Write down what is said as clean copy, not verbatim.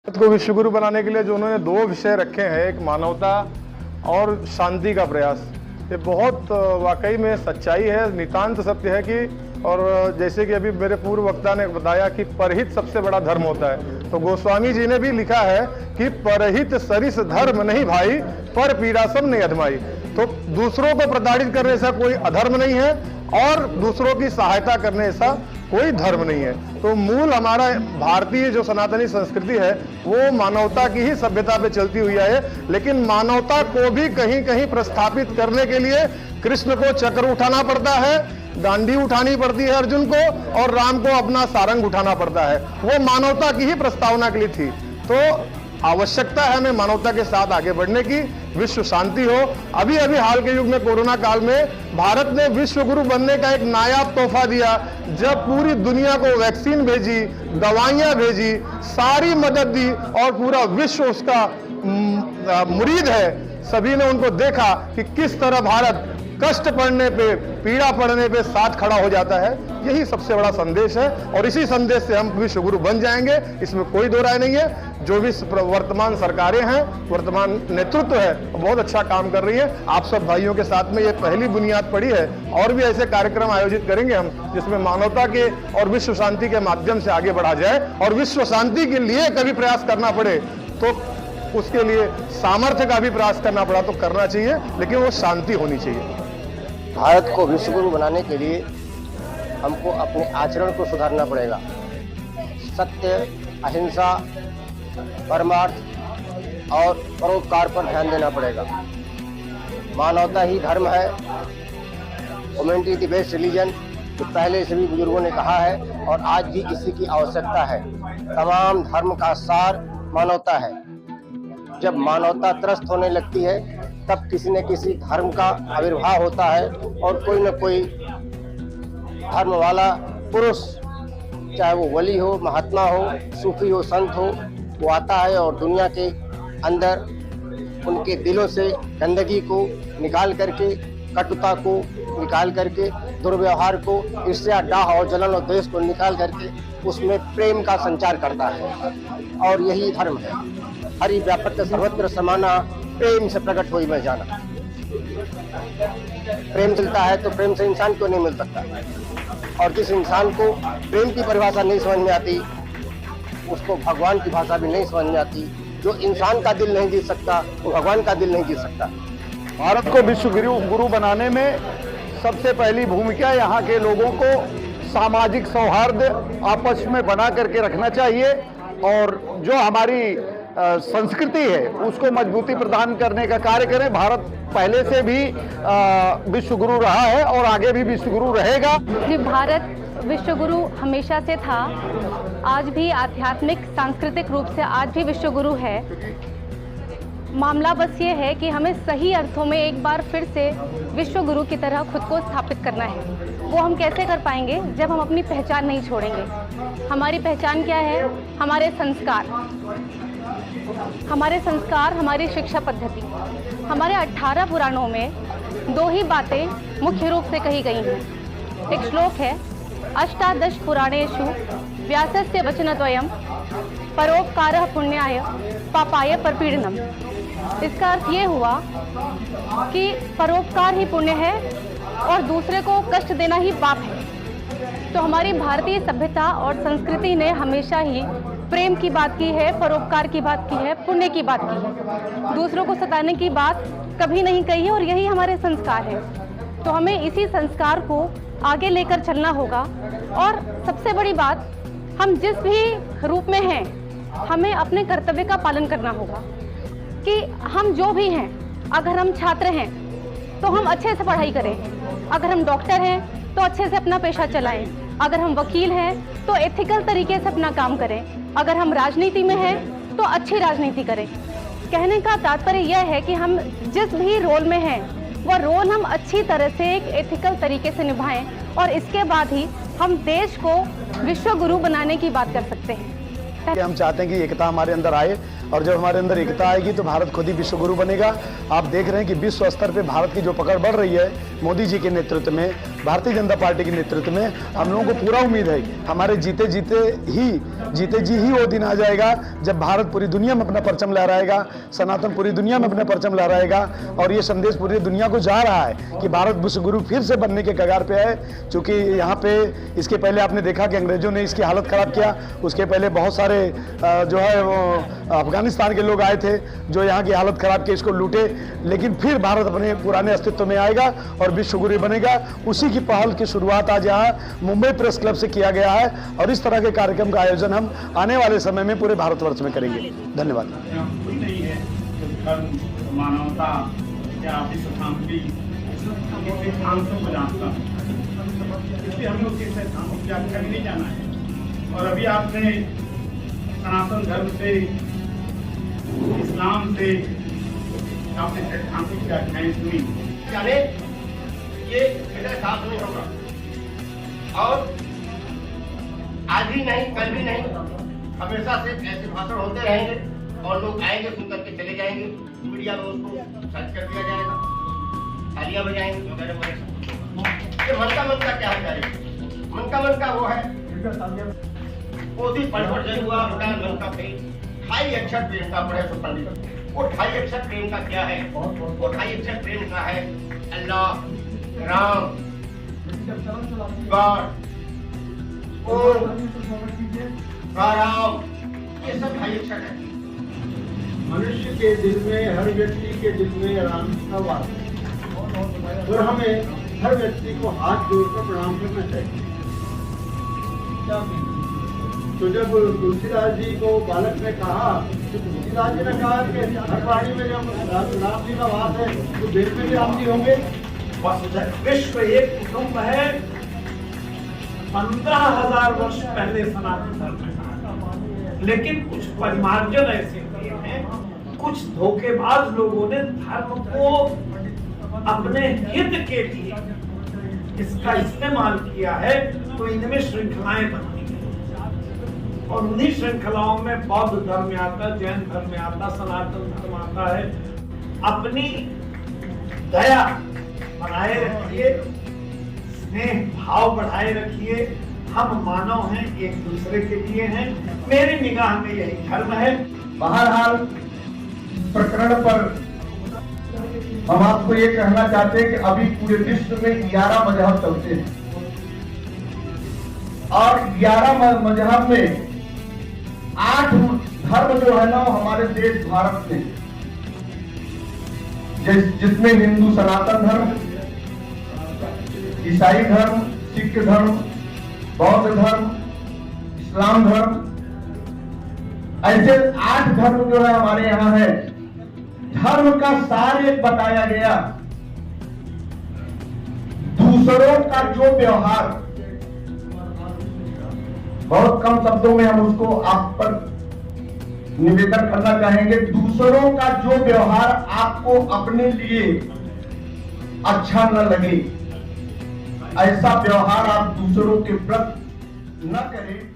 भारत को विश्व गुरु बनाने के लिए जो उन्होंने दो विषय रखे हैं, एक मानवता और शांति का प्रयास, ये बहुत वाकई में सच्चाई है, नितांत सत्य है कि, और जैसे कि अभी मेरे पूर्व वक्ता ने बताया कि परहित सबसे बड़ा धर्म होता है, तो गोस्वामी जी ने भी लिखा है कि परहित सरिस धर्म नहीं भाई, पर पीड़ा सब नहीं अधमाई। तो दूसरों को प्रताड़ित करने से कोई अधर्म नहीं है और दूसरों की सहायता करने से कोई धर्म नहीं है। तो मूल हमारा भारतीय जो सनातनी संस्कृति है वो मानवता की ही सभ्यता पे चलती हुई है, लेकिन मानवता को भी कहीं कहीं प्रस्थापित करने के लिए कृष्ण को चक्र उठाना पड़ता है, डांडी उठानी पड़ती है अर्जुन को, और राम को अपना सारंग उठाना पड़ता है। वो मानवता की ही प्रस्तावना के लिए थी। तो आवश्यकता है हमें मानवता के साथ आगे बढ़ने की, विश्व शांति हो। अभी अभी हाल के युग में कोरोना काल में भारत ने विश्व गुरु बनने का एक नायाब तोहफा दिया, जब पूरी दुनिया को वैक्सीन भेजी, दवाइयां भेजी, सारी मदद दी और पूरा विश्व उसका मुरीद है। सभी ने उनको देखा कि किस तरह भारत कष्ट पड़ने पे, पीड़ा पड़ने पे साथ खड़ा हो जाता है। यही सबसे बड़ा संदेश है और इसी संदेश से हम विश्व गुरु बन जाएंगे, इसमें कोई दो राय नहीं है। जो भी वर्तमान सरकारें हैं, वर्तमान नेतृत्व है, बहुत अच्छा काम कर रही है। आप सब भाइयों के साथ में ये पहली बुनियाद पड़ी है, और भी ऐसे कार्यक्रम आयोजित करेंगे हम जिसमें मानवता के और विश्व शांति के माध्यम से आगे बढ़ा जाए। और विश्व शांति के लिए कभी प्रयास करना पड़े तो उसके लिए सामर्थ्य का भी प्रयास करना पड़ा तो करना चाहिए, लेकिन वो शांति होनी चाहिए। भारत को विश्व गुरु बनाने के लिए हमको अपने आचरण को सुधारना पड़ेगा। सत्य, अहिंसा, परमार्थ और परोपकार पर ध्यान देना पड़ेगा। मानवता ही धर्म है, ह्यूमैनिटी द बेस्ट रिलीजन, तो पहले से भी बुजुर्गों ने कहा है और आज भी इसी की आवश्यकता है। तमाम धर्म का सार मानवता है। जब मानवता त्रस्त होने लगती है तब किसी न किसी धर्म का आविर्भाव होता है और कोई न कोई धर्म वाला पुरुष, चाहे वो वली हो, महात्मा हो, सूफी हो, संत हो, वो आता है और दुनिया के अंदर उनके दिलों से गंदगी को निकाल करके, कटुता को निकाल करके, दुर्व्यवहार को, ईर्ष्या, डाह और जलन और द्वेष को निकाल करके उसमें प्रेम का संचार करता है। और यही धर्म है। हरि व्यापक सर्वत्र समाना, प्रेम से प्रकट हुई मैं जाना। प्रेम चलता है तो प्रेम से इंसान क्यों नहीं मिल सकता? और जिस इंसान को प्रेम की परिभाषा नहीं समझ में आती, उसको भगवान की भाषा भी नहीं समझ में आती। जो इंसान का दिल नहीं जीत सकता वो भगवान का दिल नहीं जीत सकता। भारत को विश्व गुरु बनाने में सबसे पहली भूमिका यहाँ के लोगों को सामाजिक सौहार्द आपस में बना करके रखना चाहिए, और जो हमारी संस्कृति है उसको मजबूती प्रदान करने का कार्य करें। भारत पहले से भी विश्व गुरु रहा है और आगे भी विश्व गुरु रहेगा। जी, भारत विश्व गुरु हमेशा से था, आज भी आध्यात्मिक सांस्कृतिक रूप से आज भी विश्व गुरु है। मामला बस ये है कि हमें सही अर्थों में एक बार फिर से विश्व गुरु की तरह खुद को स्थापित करना है। वो हम कैसे कर पाएंगे? जब हम अपनी पहचान नहीं छोड़ेंगे। हमारी पहचान क्या है? हमारे संस्कार, हमारी शिक्षा पद्धति। हमारे 18 पुराणों में दो ही बातें मुख्य रूप से कही गई हैं। एक श्लोक है, अष्टादश पुराणेषु व्यासस्य वचनद्वयम् परोपकारः पुण्याय पापाय परपीडनम्। इसका अर्थ ये हुआ कि परोपकार ही पुण्य है और दूसरे को कष्ट देना ही पाप है। तो हमारी भारतीय सभ्यता और संस्कृति ने हमेशा ही प्रेम की बात की है, परोपकार की बात की है, पुण्य की बात की है। दूसरों को सताने की बात कभी नहीं कही है और यही हमारे संस्कार है। तो हमें इसी संस्कार को आगे लेकर चलना होगा। और सबसे बड़ी बात, हम जिस भी रूप में हैं, हमें अपने कर्तव्य का पालन करना होगा कि हम जो भी हैं, अगर हम छात्र हैं तो हम अच्छे से पढ़ाई करें, अगर हम डॉक्टर हैं तो अच्छे से अपना पेशा चलाएं, अगर हम वकील हैं तो एथिकल तरीके से अपना काम करें, अगर हम राजनीति में हैं तो अच्छी राजनीति करें। कहने का तात्पर्य यह है कि हम जिस भी रोल में हैं वह रोल हम अच्छी तरह से एक एथिकल तरीके से निभाएं, और इसके बाद ही हम देश को विश्व गुरु बनाने की बात कर सकते हैं। हम चाहते हैं कि एकता हमारे अंदर आए, और जब हमारे अंदर एकता आएगी तो भारत खुद ही विश्व गुरु बनेगा। आप देख रहे हैं कि विश्व स्तर पे भारत की जो पकड़ बढ़ रही है मोदी जी के नेतृत्व में, भारतीय जनता पार्टी के नेतृत्व में हम लोगों को पूरा उम्मीद है हमारे जीते जी ही वो दिन आ जाएगा जब भारत पूरी दुनिया में अपना परचम लहराएगा, सनातन पूरी दुनिया में अपना परचम लहराएगा। और ये संदेश पूरी दुनिया को जा रहा है कि भारत विश्व गुरु फिर से बनने के कगार पे है। चूँकि यहाँ पे इसके पहले आपने देखा कि अंग्रेजों ने इसकी हालत ख़राब किया, उसके पहले बहुत सारे जो है वो अफगानिस्तान के लोग आए थे जो यहाँ की हालत ख़राब की, इसको लूटे। लेकिन फिर भारत अपने पुराने अस्तित्व में आएगा और विश्व गुरु बनेगा। उसी की पहल की शुरुआत आज यहाँ मुंबई प्रेस क्लब से किया गया है और इस तरह के कार्यक्रम का आयोजन हम आने वाले समय में पूरे भारतवर्ष में करेंगे। धन्यवाद। कोई नहीं है धर्म, मानवता या विश्व शांति के सिद्धांतों को जानता, इसलिए हम लोग के सिद्धांतों की व्याख्या नहीं जाना है। और अभी आपने सनातन धर्म से, इस्लाम से आपने सिद्धांतों की व्याख्याएं सुनी। यानी ये मेरे साथ नहीं होगा और आज भी नहीं, कल भी नहीं, हमेशा से ऐसे भाषण होते रहेंगे और लोग आएंगे, सुन करके चले जाएंगे। मीडिया में उसको सर्च कर दिया जाएगा, तालियां बजाएंगे वगैरह वगैरह। ये मन का क्या है? मन का वो है पोथी पढ़ जय हुआ मन का प्रेम, 28 अक्षर प्रेम का पढ़े तो पंडित। वो 28 अक्षर प्रेम का क्या है? वो 28 अक्षर प्रेम का है अल्लाह, राम, गॉड, ओम, राम, ये सब 28 अक्षर है। मनुष्य के दिल में, हर व्यक्ति के दिल में राम का वास है और हमें हर व्यक्ति को हाथ जोड़कर प्रणाम करना चाहिए। तो जब तुलसीदास जी को बालक ने कहा, तो तुलसीदास जी ने कहा कि हर प्राणी में जब राम जी का वास है तो देश में भी राम जी होंगे। विश्व एक कुटुंब है, 15,000 वर्ष पहले सनातन धर्म में, लेकिन कुछ परिमार्जन ऐसे किए हैं, कुछ धोखेबाज लोगों ने धर्म को अपने हित के लिए इसका इस्तेमाल किया है, तो इनमें श्रृंखलाएं बनती हैं और उन्हीं श्रृंखलाओं में बौद्ध धर्म आता, जैन धर्म आता, सनातन धर्म आता है। अपनी दया बनाए रखिए, स्नेह भाव बढ़ाए रखिए। हम मानव हैं, एक दूसरे के लिए हैं। मेरी निगाह में यही धर्म है। बहरहाल प्रकरण पर हम आपको ये कहना चाहते हैं कि अभी पूरे विश्व में 11 मजहब चलते हैं और 11 मजहब में 8 धर्म जो है ना हमारे देश भारत में, जिसमें हिंदू सनातन धर्म, ईसाई धर्म, सिख धर्म, बौद्ध धर्म, इस्लाम धर्म, ऐसे 8 धर्म जो है हमारे यहाँ है। धर्म का सार एक बताया गया, दूसरों का जो व्यवहार, बहुत कम शब्दों में हम उसको आप पर निवेदन करना चाहेंगे, दूसरों का जो व्यवहार आपको अपने लिए अच्छा न लगे, ऐसा व्यवहार आप दूसरों के प्रति न करें।